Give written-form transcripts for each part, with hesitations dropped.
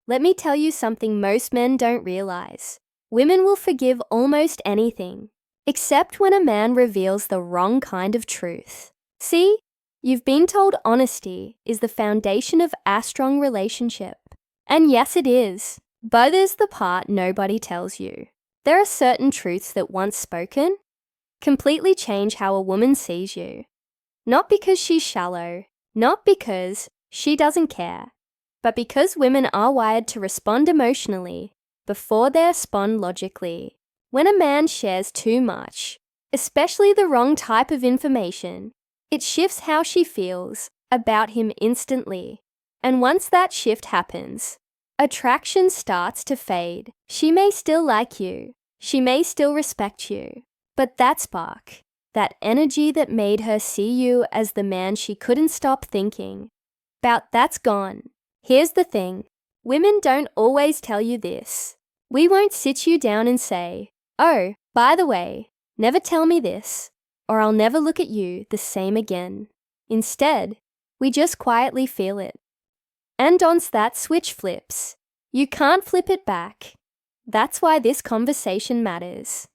Let me tell you something most men don't realize. Women will forgive almost anything, except when a man reveals the wrong kind of truth. See, you've been told honesty is the foundation of a strong relationship. And yes, it is, but there's the part nobody tells you. There are certain truths that once spoken, completely change how a woman sees you. Not because she's shallow, not because she doesn't care, but because women are wired to respond emotionally before they respond logically. When a man shares too much, especially the wrong type of information, it shifts how she feels about him instantly. And once that shift happens, attraction starts to fade. She may still like you, she may still respect you, but that spark, that energy that made her see you as the man she couldn't stop thinking about, that's gone. Here's the thing, women don't always tell you this. We won't sit you down and say, "Oh, by the way, never tell me this, or I'll never look at you the same again." Instead, we just quietly feel it. And once that switch flips, you can't flip it back. That's why this conversation matters.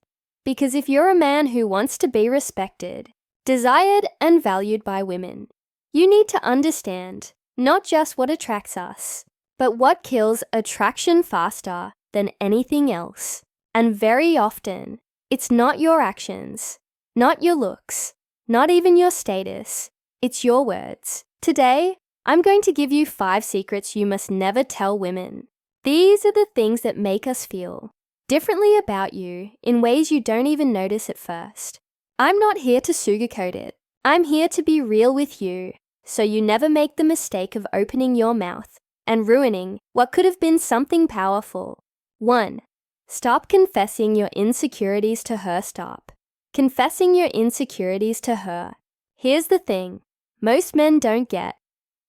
Because if you're a man who wants to be respected, desired, and valued by women, you need to understand not just what attracts us, but what kills attraction faster than anything else. And very often, it's not your actions, not your looks, not even your status, it's your words. Today, I'm going to give you 5 secrets you must never tell women. These are the things that make us feel differently about you in ways you don't even notice at first. I'm not here to sugarcoat it. I'm here to be real with you, so you never make the mistake of opening your mouth and ruining what could have been something powerful. 1. Stop confessing your insecurities to her. Stop confessing your insecurities to her. Here's the thing, most men don't get.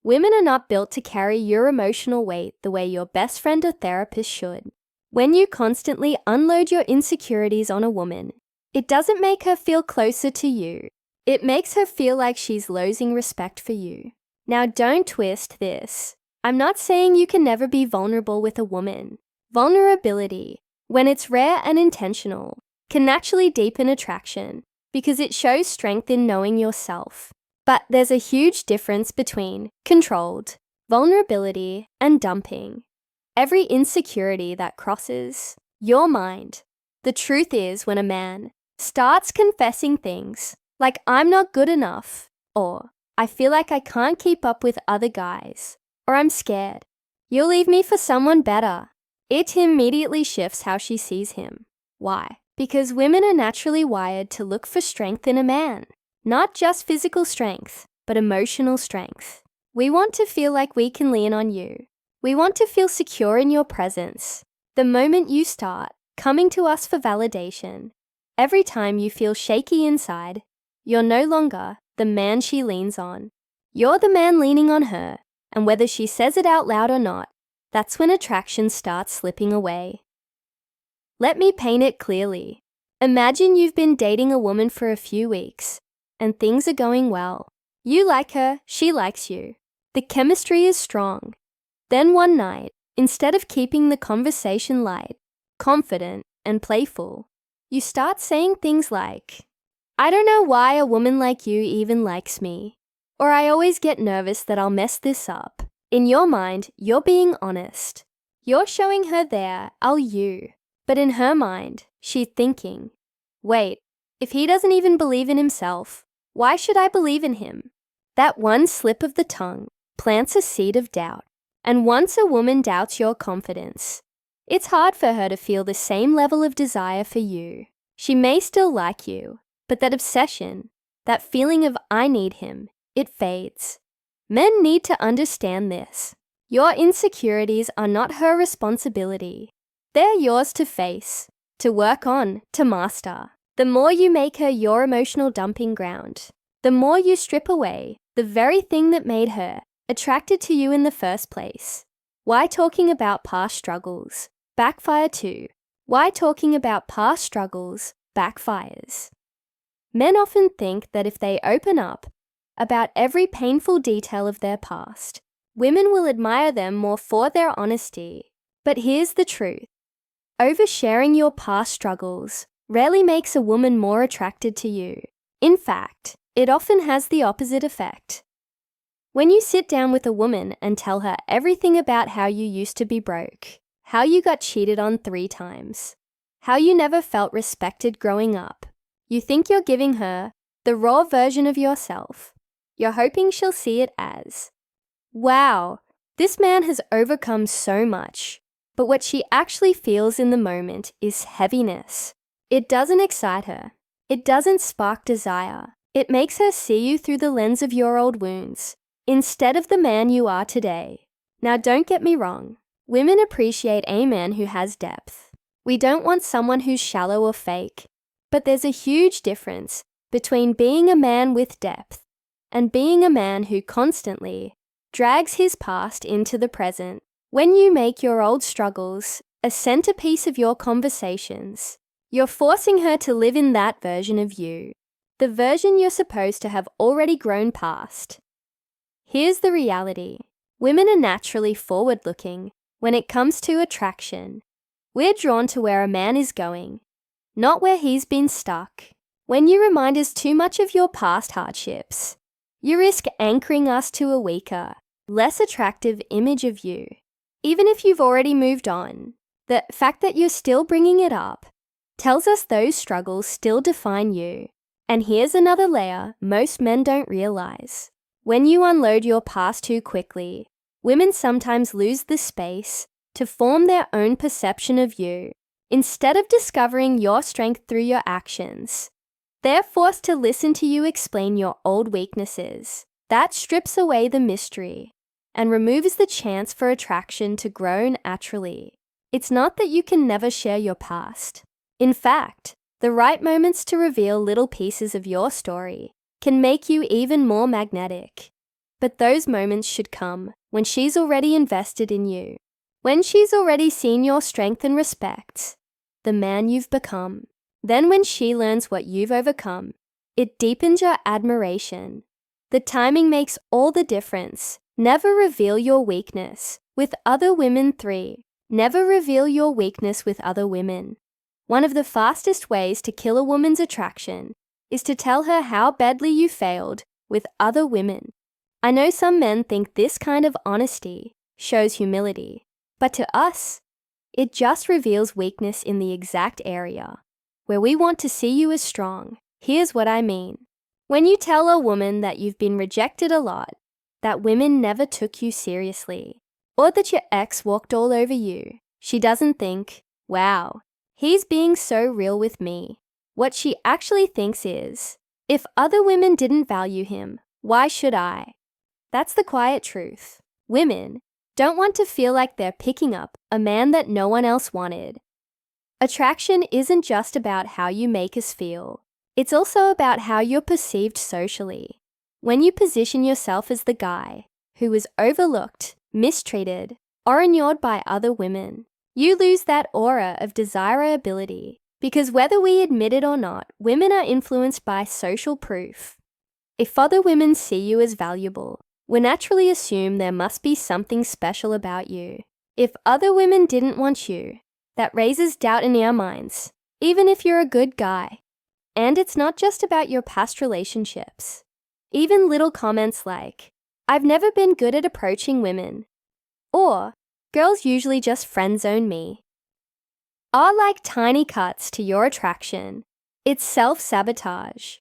Women are not built to carry your emotional weight the way your best friend or therapist should. When you constantly unload your insecurities on a woman, it doesn't make her feel closer to you. It makes her feel like she's losing respect for you. Now, don't twist this. I'm not saying you can never be vulnerable with a woman. Vulnerability, when it's rare and intentional, can naturally deepen attraction because it shows strength in knowing yourself. But there's a huge difference between controlled, vulnerability, and dumping. Every insecurity that crosses your mind. The truth is, when a man starts confessing things like "I'm not good enough," or "I feel like I can't keep up with other guys," or "I'm scared, you'll leave me for someone better," it immediately shifts how she sees him. Why? Because women are naturally wired to look for strength in a man. Not just physical strength, but emotional strength. We want to feel like we can lean on you. We want to feel secure in your presence. The moment you start coming to us for validation, every time you feel shaky inside, you're no longer the man she leans on. You're the man leaning on her, and whether she says it out loud or not, that's when attraction starts slipping away. Let me paint it clearly. Imagine you've been dating a woman for a few weeks, and things are going well. You like her, she likes you. The chemistry is strong. Then one night, instead of keeping the conversation light, confident, and playful, you start saying things like, "I don't know why a woman like you even likes me," or "I always get nervous that I'll mess this up." In your mind, you're being honest. You're showing her there, "I'll you." But in her mind, she's thinking, "Wait, if he doesn't even believe in himself, why should I believe in him?" That one slip of the tongue plants a seed of doubt. And once a woman doubts your confidence, it's hard for her to feel the same level of desire for you. She may still like you, but that obsession, that feeling of "I need him," it fades. Men need to understand this. Your insecurities are not her responsibility. They're yours to face, to work on, to master. The more you make her your emotional dumping ground, the more you strip away the very thing that made her attracted to you in the first place. Why talking about past struggles backfire too? Why talking about past struggles backfires? Men often think that if they open up about every painful detail of their past, women will admire them more for their honesty. But here's the truth. Oversharing your past struggles rarely makes a woman more attracted to you. In fact, it often has the opposite effect. When you sit down with a woman and tell her everything about how you used to be broke, how you got cheated on 3 times, how you never felt respected growing up, you think you're giving her the raw version of yourself. You're hoping she'll see it as, wow, this man has overcome so much. But what she actually feels in the moment is heaviness. It doesn't excite her. It doesn't spark desire. It makes her see you through the lens of your old wounds, instead of the man you are today. Now, don't get me wrong. Women appreciate a man who has depth. We don't want someone who's shallow or fake. But there's a huge difference between being a man with depth and being a man who constantly drags his past into the present. When you make your old struggles a centerpiece of your conversations, you're forcing her to live in that version of you, the version you're supposed to have already grown past. Here's the reality. Women are naturally forward-looking when it comes to attraction. We're drawn to where a man is going, not where he's been stuck. When you remind us too much of your past hardships, you risk anchoring us to a weaker, less attractive image of you. Even if you've already moved on, the fact that you're still bringing it up tells us those struggles still define you. And here's another layer most men don't realize. When you unload your past too quickly, women sometimes lose the space to form their own perception of you. Instead of discovering your strength through your actions, they're forced to listen to you explain your old weaknesses. That strips away the mystery and removes the chance for attraction to grow naturally. It's not that you can never share your past. In fact, the right moments to reveal little pieces of your story can make you even more magnetic. But those moments should come when she's already invested in you, when she's already seen your strength and respects the man you've become. Then when she learns what you've overcome, it deepens your admiration. The timing makes all the difference. Never reveal your weakness with other women. 3. Never reveal your weakness with other women. One of the fastest ways to kill a woman's attraction is to tell her how badly you failed with other women. I know some men think this kind of honesty shows humility, but to us, it just reveals weakness in the exact area where we want to see you as strong. Here's what I mean. When you tell a woman that you've been rejected a lot, that women never took you seriously, or that your ex walked all over you, she doesn't think, wow, he's being so real with me. What she actually thinks is, if other women didn't value him, why should I? That's the quiet truth. Women don't want to feel like they're picking up a man that no one else wanted. Attraction isn't just about how you make us feel. It's also about how you're perceived socially. When you position yourself as the guy who was overlooked, mistreated, or ignored by other women, you lose that aura of desirability. Because whether we admit it or not, women are influenced by social proof. If other women see you as valuable, we naturally assume there must be something special about you. If other women didn't want you, that raises doubt in our minds, even if you're a good guy. And it's not just about your past relationships. Even little comments like, I've never been good at approaching women, or girls usually just friend zone me, are like tiny cuts to your attraction. It's self-sabotage.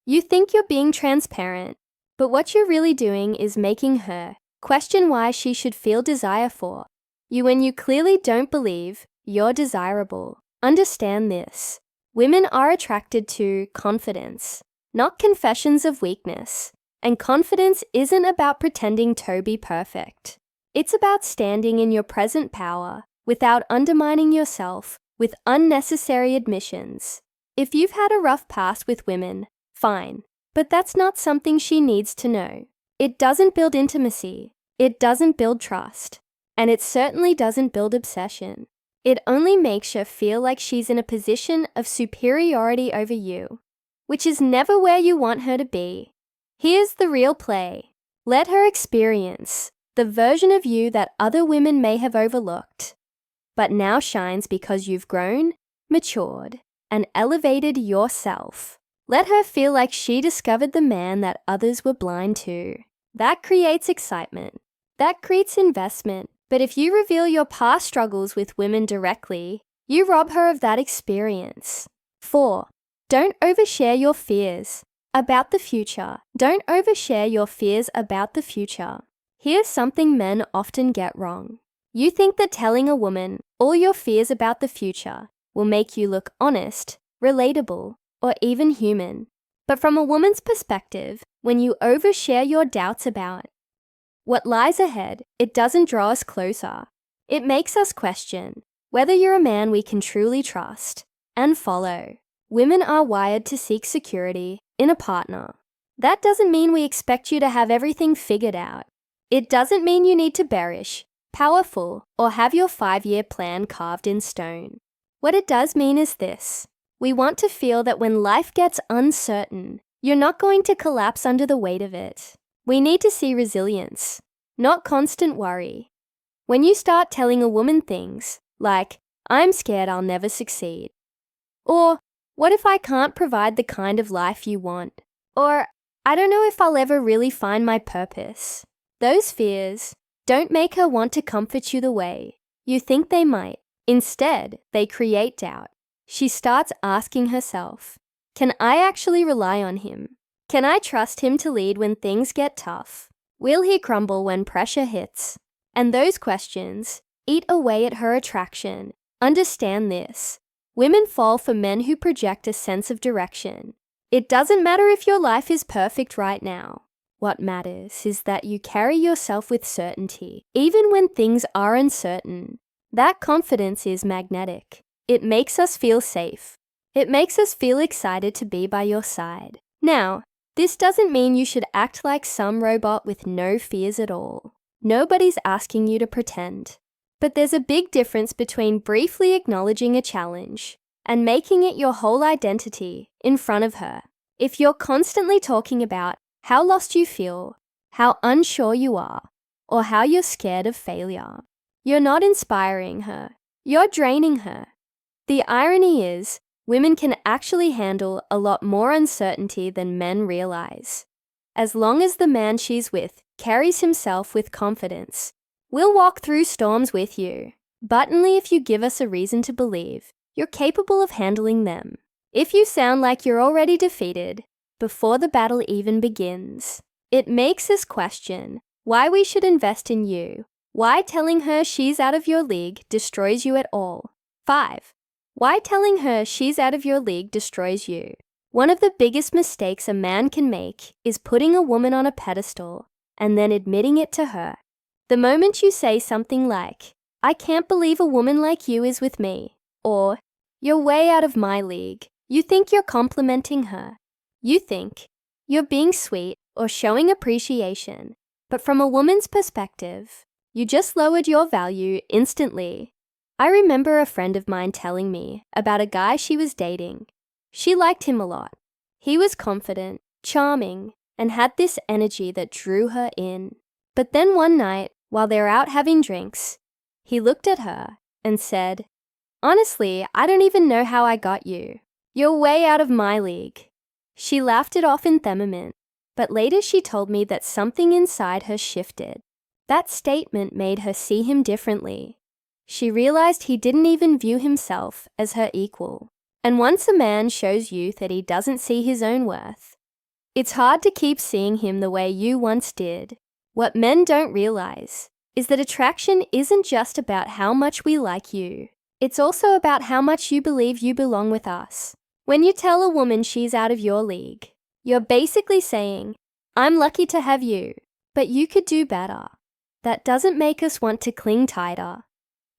You think you're being transparent, but what you're really doing is making her question why she should feel desire for you when you clearly don't believe you're desirable. Understand this. Women are attracted to confidence, not confessions of weakness. And confidence isn't about pretending to be perfect. It's about standing in your present power without undermining yourself with unnecessary admissions. If you've had a rough past with women, fine, but that's not something she needs to know. It doesn't build intimacy, it doesn't build trust, and it certainly doesn't build obsession. It only makes her feel like she's in a position of superiority over you, which is never where you want her to be. Here's the real play. Let her experience the version of you that other women may have overlooked. but now shines because you've grown, matured, and elevated yourself. Let her feel like she discovered the man that others were blind to. That creates excitement. That creates investment. But if you reveal your past struggles with women directly, you rob her of that experience. 4. Don't overshare your fears about the future. Don't overshare your fears about the future. Here's something men often get wrong. You think that telling a woman all your fears about the future will make you look honest, relatable, or even human. But from a woman's perspective, when you overshare your doubts about what lies ahead, it doesn't draw us closer. It makes us question whether you're a man we can truly trust and follow. Women are wired to seek security in a partner. That doesn't mean we expect you to have everything figured out. It doesn't mean you need to bearish, powerful, or have your 5-year plan carved in stone. What it does mean is this. We want to feel that when life gets uncertain, you're not going to collapse under the weight of it. We need to see resilience, not constant worry. When you start telling a woman things like, "I'm scared I'll never succeed," or "What if I can't provide the kind of life you want?" or "I don't know if I'll ever really find my purpose," those fears don't make her want to comfort you the way you think they might. Instead, they create doubt. She starts asking herself, can I actually rely on him? Can I trust him to lead when things get tough? Will he crumble when pressure hits? And those questions eat away at her attraction. Understand this. Women fall for men who project a sense of direction. It doesn't matter if your life is perfect right now. What matters is that you carry yourself with certainty, even when things are uncertain. That confidence is magnetic. It makes us feel safe. It makes us feel excited to be by your side. Now, this doesn't mean you should act like some robot with no fears at all. Nobody's asking you to pretend. But there's a big difference between briefly acknowledging a challenge and making it your whole identity in front of her. If you're constantly talking about how lost you feel, how unsure you are, or how you're scared of failure, you're not inspiring her. You're draining her. The irony is, women can actually handle a lot more uncertainty than men realize. As long as the man she's with carries himself with confidence, we'll walk through storms with you, but only if you give us a reason to believe you're capable of handling them. If you sound like you're already defeated before the battle even begins, it makes us question why we should invest in you, why telling her she's out of your league destroys you at all. 5. Why telling her she's out of your league destroys you. One of the biggest mistakes a man can make is putting a woman on a pedestal and then admitting it to her. The moment you say something like, "I can't believe a woman like you is with me," or "You're way out of my league," you think you're complimenting her. You think you're being sweet or showing appreciation. But from a woman's perspective, you just lowered your value instantly. I remember a friend of mine telling me about a guy she was dating. She liked him a lot. He was confident, charming, and had this energy that drew her in. But then one night, while they were out having drinks, he looked at her and said, "Honestly, I don't even know how I got you. You're way out of my league." She laughed it off in Themament, but later she told me that something inside her shifted. That statement made her see him differently. She realized he didn't even view himself as her equal. And once a man shows you that he doesn't see his own worth, it's hard to keep seeing him the way you once did. What men don't realize is that attraction isn't just about how much we like you. It's also about how much you believe you belong with us. When you tell a woman she's out of your league, you're basically saying, "I'm lucky to have you, but you could do better." That doesn't make us want to cling tighter.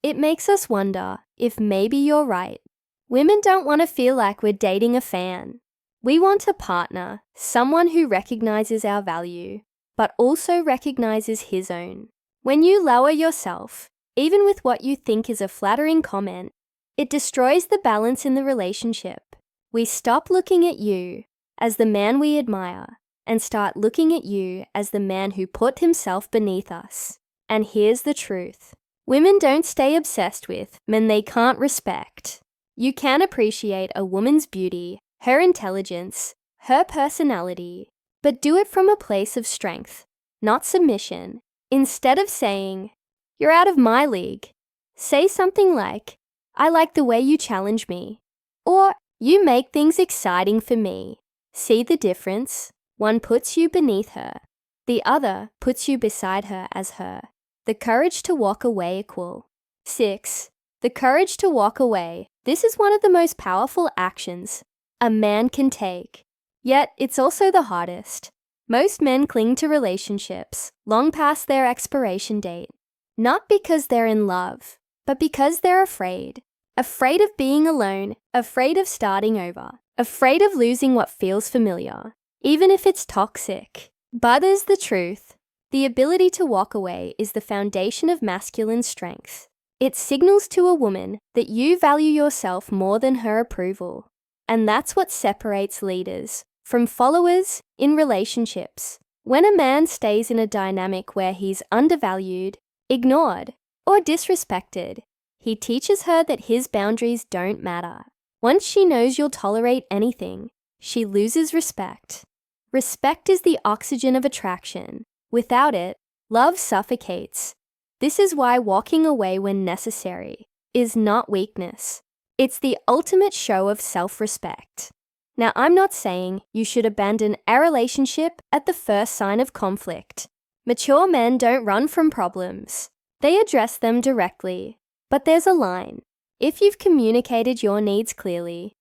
It makes us wonder if maybe you're right. Women don't want to feel like we're dating a fan. We want a partner, someone who recognizes our value, but also recognizes his own. When you lower yourself, even with what you think is a flattering comment, it destroys the balance in the relationship. We stop looking at you as the man we admire and start looking at you as the man who put himself beneath us. And here's the truth. Women don't stay obsessed with men they can't respect. You can appreciate a woman's beauty, her intelligence, her personality, but do it from a place of strength, not submission. Instead of saying, "You're out of my league," say something like, "I like the way you challenge me," or "You make things exciting for me." See the difference? One puts you beneath her. The other puts you beside her as her. The courage to walk away equal. 6. The courage to walk away. This is one of the most powerful actions a man can take. Yet it's also the hardest. Most men cling to relationships long past their expiration date, not because they're in love, but because they're afraid. Afraid of being alone, afraid of starting over, afraid of losing what feels familiar, even if it's toxic. But there's the truth. The ability to walk away is the foundation of masculine strength. It signals to a woman that you value yourself more than her approval. And that's what separates leaders from followers in relationships. When a man stays in a dynamic where he's undervalued, ignored, or disrespected, he teaches her that his boundaries don't matter. Once she knows you'll tolerate anything, she loses respect. Respect is the oxygen of attraction. Without it, love suffocates. This is why walking away when necessary is not weakness. It's the ultimate show of self-respect. Now, I'm not saying you should abandon a relationship at the first sign of conflict. Mature men don't run from problems. They address them directly. But there's a line. If you've communicated your needs clearly,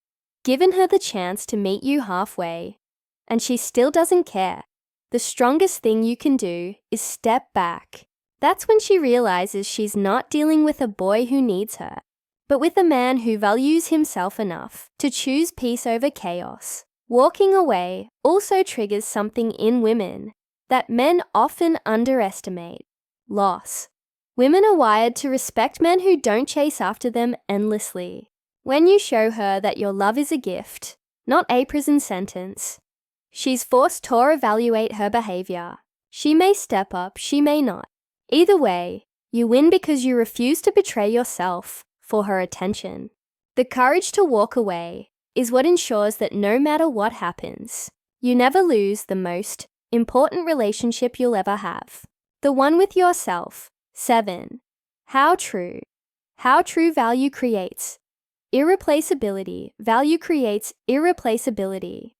given her the chance to meet you halfway, and she still doesn't care, the strongest thing you can do is step back. That's when she realizes she's not dealing with a boy who needs her, but with a man who values himself enough to choose peace over chaos. Walking away also triggers something in women that men often underestimate: loss. Women are wired to respect men who don't chase after them endlessly. When you show her that your love is a gift, not a prison sentence, she's forced to evaluate her behavior. She may step up, she may not. Either way, you win because you refuse to betray yourself for her attention. The courage to walk away is what ensures that no matter what happens, you never lose the most important relationship you'll ever have, the one with yourself. 7. How true. How true value creates irreplaceability. Value creates irreplaceability.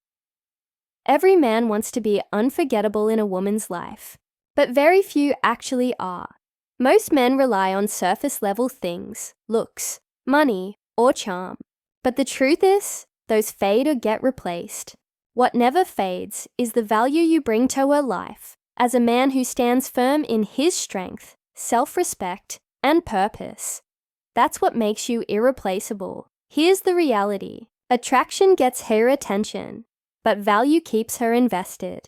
Every man wants to be unforgettable in a woman's life, but very few actually are. Most men rely on surface-level things, looks, money, or charm. But the truth is, those fade or get replaced. What never fades is the value you bring to her life as a man who stands firm in his strength, self-respect, and purpose. That's what makes you irreplaceable. Here's the reality. Attraction gets her attention, but value keeps her invested.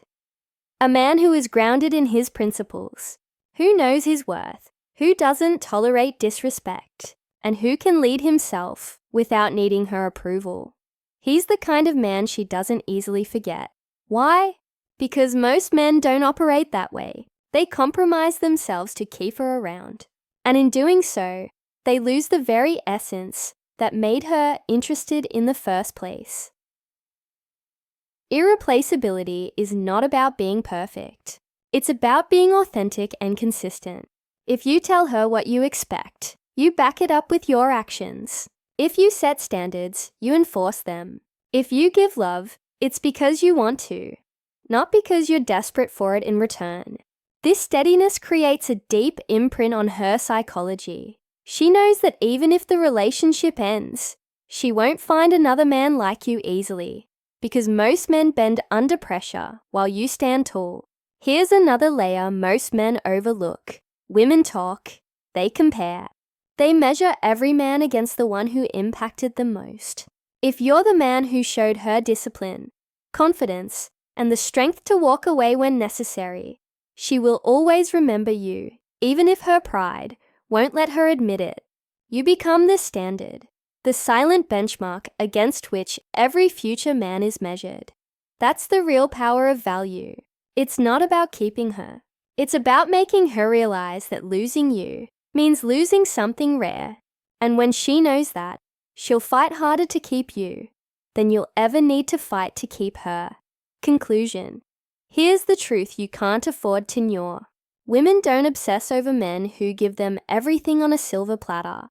A man who is grounded in his principles, who knows his worth, who doesn't tolerate disrespect, and who can lead himself without needing her approval. He's the kind of man she doesn't easily forget. Why? Because most men don't operate that way. They compromise themselves to keep her around. And in doing so, they lose the very essence that made her interested in the first place. Irreplaceability is not about being perfect. It's about being authentic and consistent. If you tell her what you expect, you back it up with your actions. If you set standards, you enforce them. If you give love, it's because you want to, not because you're desperate for it in return. This steadiness creates a deep imprint on her psychology. She knows that even if the relationship ends, she won't find another man like you easily, because most men bend under pressure while you stand tall. Here's another layer most men overlook. Women talk, they compare. They measure every man against the one who impacted them most. If you're the man who showed her discipline, confidence, and the strength to walk away when necessary, she will always remember you, even if her pride won't let her admit it. You become the standard, the silent benchmark against which every future man is measured. That's the real power of value. It's not about keeping her. It's about making her realize that losing you means losing something rare. And when she knows that, she'll fight harder to keep you than you'll ever need to fight to keep her. Conclusion. Here's the truth you can't afford to ignore. Women don't obsess over men who give them everything on a silver platter.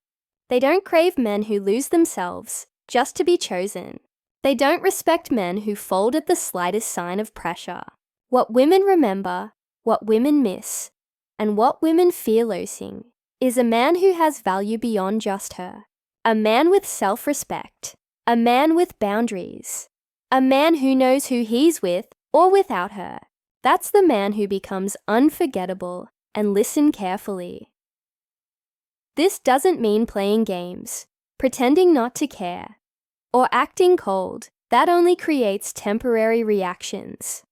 They don't crave men who lose themselves just to be chosen. They don't respect men who fold at the slightest sign of pressure. What women remember, what women miss, and what women fear losing is a man who has value beyond just her. A man with self-respect. A man with boundaries. A man who knows who he's with or without her. That's the man who becomes unforgettable. And listen carefully. This doesn't mean playing games, pretending not to care, or acting cold. That only creates temporary reactions.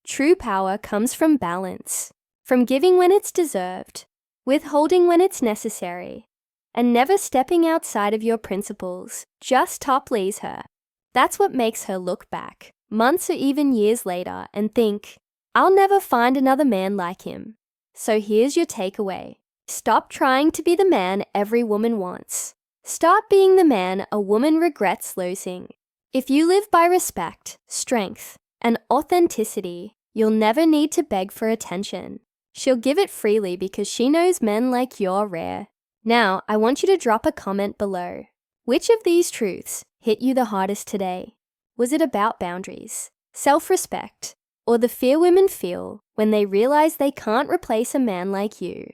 True power comes from balance, from giving when it's deserved, withholding when it's necessary, and never stepping outside of your principles just to please her. That's what makes her look back, months or even years later, and think, I'll never find another man like him. So here's your takeaway. Stop trying to be the man every woman wants. Start being the man a woman regrets losing. If you live by respect, strength, and authenticity, you'll never need to beg for attention. She'll give it freely because she knows men like you're rare. Now, I want you to drop a comment below. Which of these truths hit you the hardest today? Was it about boundaries, self-respect, or the fear women feel when they realize they can't replace a man like you?